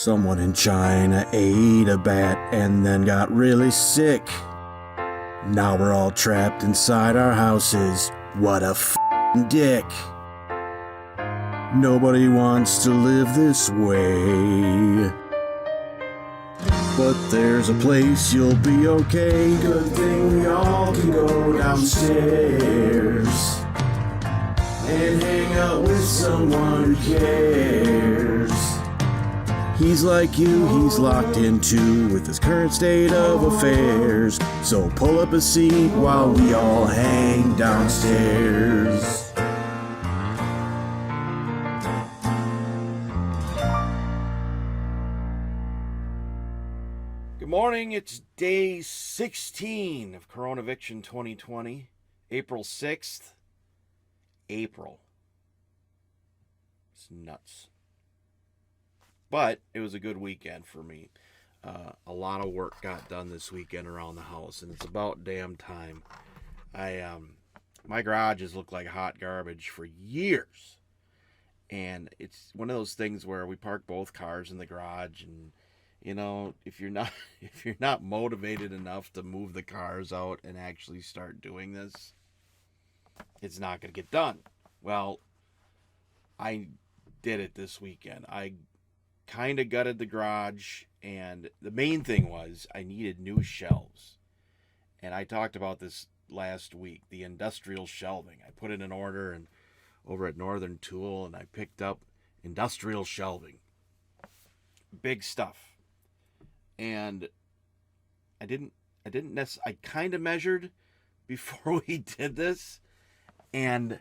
Someone in China ate a bat and then got really sick. Now we're all trapped inside our houses. What a f***ing dick. Nobody wants to live this way. But there's a place you'll be okay. Good thing we all can go downstairs and hang out with someone who cares. He's like you, he's locked into with his current state of affairs. So pull up a seat while we all hang downstairs. Good morning, it's day 16 of CoronaViction 2020, April 6th. April. It's nuts. But it was a good weekend for me. A lot of work got done this weekend around the house, and it's about damn time. My garage has looked like hot garbage for years. And it's one of those things where we park both cars in the garage, and you know, if you're not motivated enough to move the cars out and actually start doing this, it's not going to get done. Well, I did it this weekend. I kind of gutted the garage, and the main thing was I needed new shelves. And I talked about this last week, the industrial shelving. I put in an order and over at Northern Tool, and I picked up industrial shelving. Big stuff. And I kind of measured before we did this, and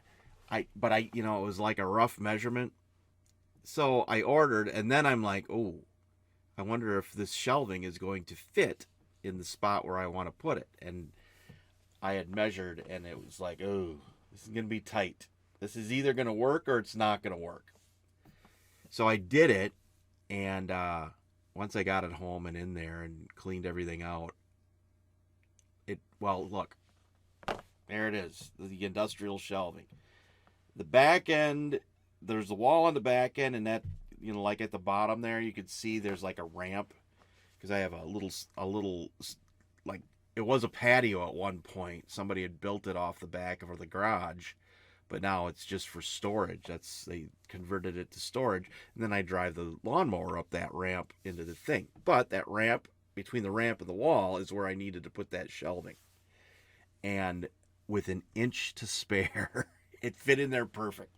it was like a rough measurement. So I ordered, and then I'm like, oh, I wonder if this shelving is going to fit in the spot where I want to put it. And I had measured, and it was like, oh, this is going to be tight. This is either going to work or it's not going to work. So I did it, and once I got it home and in there and cleaned everything out, look, there it is, the industrial shelving. The back end, there's a wall on the back end, and that, like at the bottom there, you could see there's like a ramp, because I have a little, like, it was a patio at one point. Somebody had built it off the back of the garage, but now it's just for storage. They converted it to storage, and then I drive the lawnmower up that ramp into the thing. But that ramp, between the ramp and the wall, is where I needed to put that shelving. And with an inch to spare, it fit in there perfect.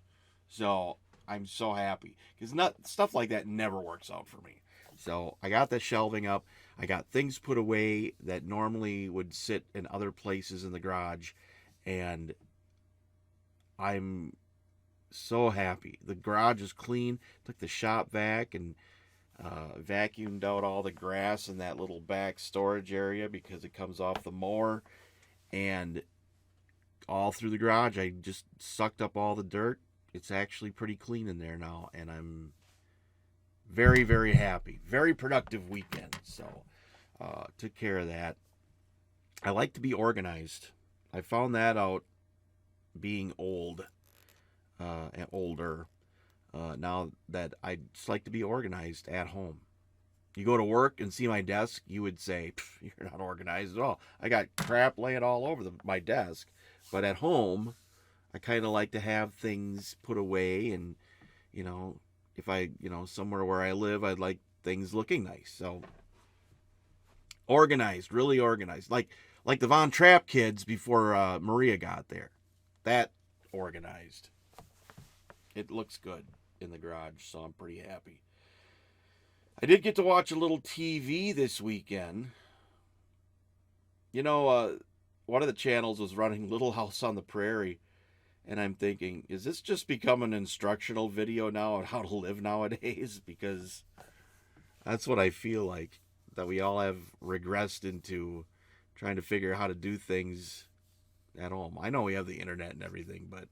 So I'm so happy, because stuff like that never works out for me. So I got the shelving up. I got things put away that normally would sit in other places in the garage, and I'm so happy. The garage is clean. Took the shop vac and vacuumed out all the grass in that little back storage area, because it comes off the mower, and all through the garage I just sucked up all the dirt. It's actually pretty clean in there now, and I'm very, very happy. Very productive weekend. So took care of that. I like to be organized. I found that out being old and older, now that I just like to be organized at home. You go to work and see my desk, you would say, you're not organized at all. I got crap laying all over my desk. But at home, I kind of like to have things put away, and if I, somewhere where I live, I'd like things looking nice. So organized, really organized, like the Von Trapp kids before Maria got there. That organized. It looks good in the garage, so I'm pretty happy. I did get to watch a little TV this weekend. One of the channels was running Little House on the Prairie, and I'm thinking, is this just become an instructional video now on how to live nowadays? Because that's what I feel like, that we all have regressed into trying to figure out how to do things at home. I know we have the internet and everything, but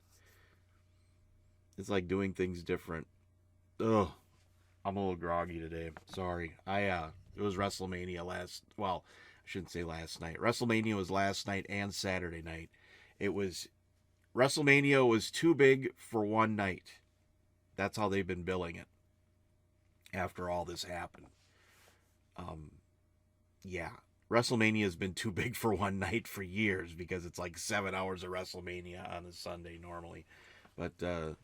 it's like doing things different. Ugh, I'm a little groggy today. Sorry. It was Wrestlemania I shouldn't say last night. Wrestlemania was last night and Saturday night. WrestleMania was too big for one night. That's how they've been billing it. after all this happened. Yeah, WrestleMania has been too big for one night for years because it's like 7 hours of WrestleMania on a Sunday normally. But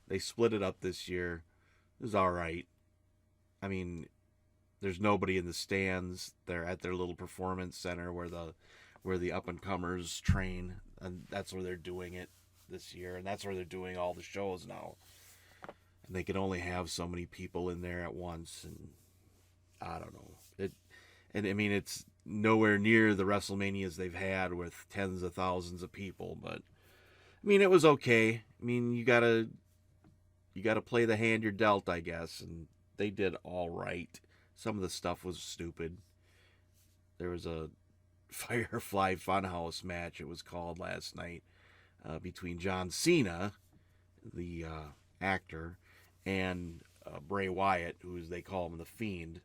they split it up this year. It was all right. I mean, there's nobody in the stands. They're at their little performance center where the up and comers train, and that's where they're doing it this year, and that's where they're doing all the shows now. And they can only have so many people in there at once, and I don't know. And I mean, it's nowhere near the WrestleManias they've had with tens of thousands of people, but I mean, it was okay. I mean, you gotta play the hand you're dealt, I guess, and they did all right. Some of the stuff was stupid. There was a Firefly Funhouse match, it was called, last night, between John Cena, the actor, and Bray Wyatt, they call him the Fiend.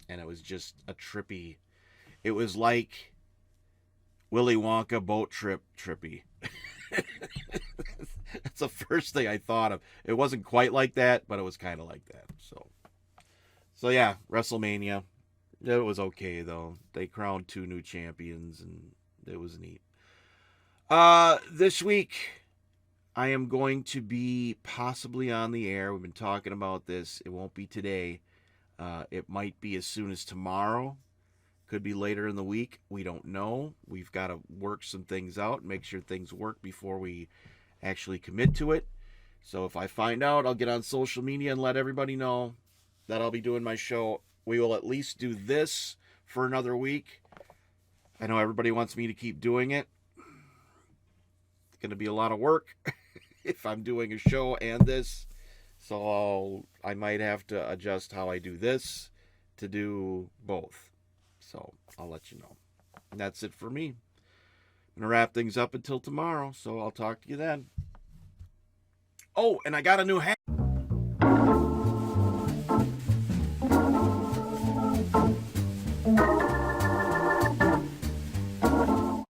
And it was just a trippy. It was like Willy Wonka boat trippy. That's the first thing I thought of. It wasn't quite like that, but it was kind of like that. So yeah, WrestleMania. It was okay though. They crowned 2 new champions, and it was neat. This week I am going to be possibly on the air. We've been talking about this. It won't be today. It might be as soon as tomorrow. Could be later in the week. We don't know. We've got to work some things out, make sure things work before we actually commit to it. So if I find out, I'll get on social media and let everybody know that I'll be doing my show. We will at least do this for another week. I know everybody wants me to keep doing it. It's going to be a lot of work if I'm doing a show and this. So I might have to adjust how I do this to do both. So I'll let you know. And that's it for me. I'm going to wrap things up until tomorrow. So I'll talk to you then. Oh, and I got a new hat.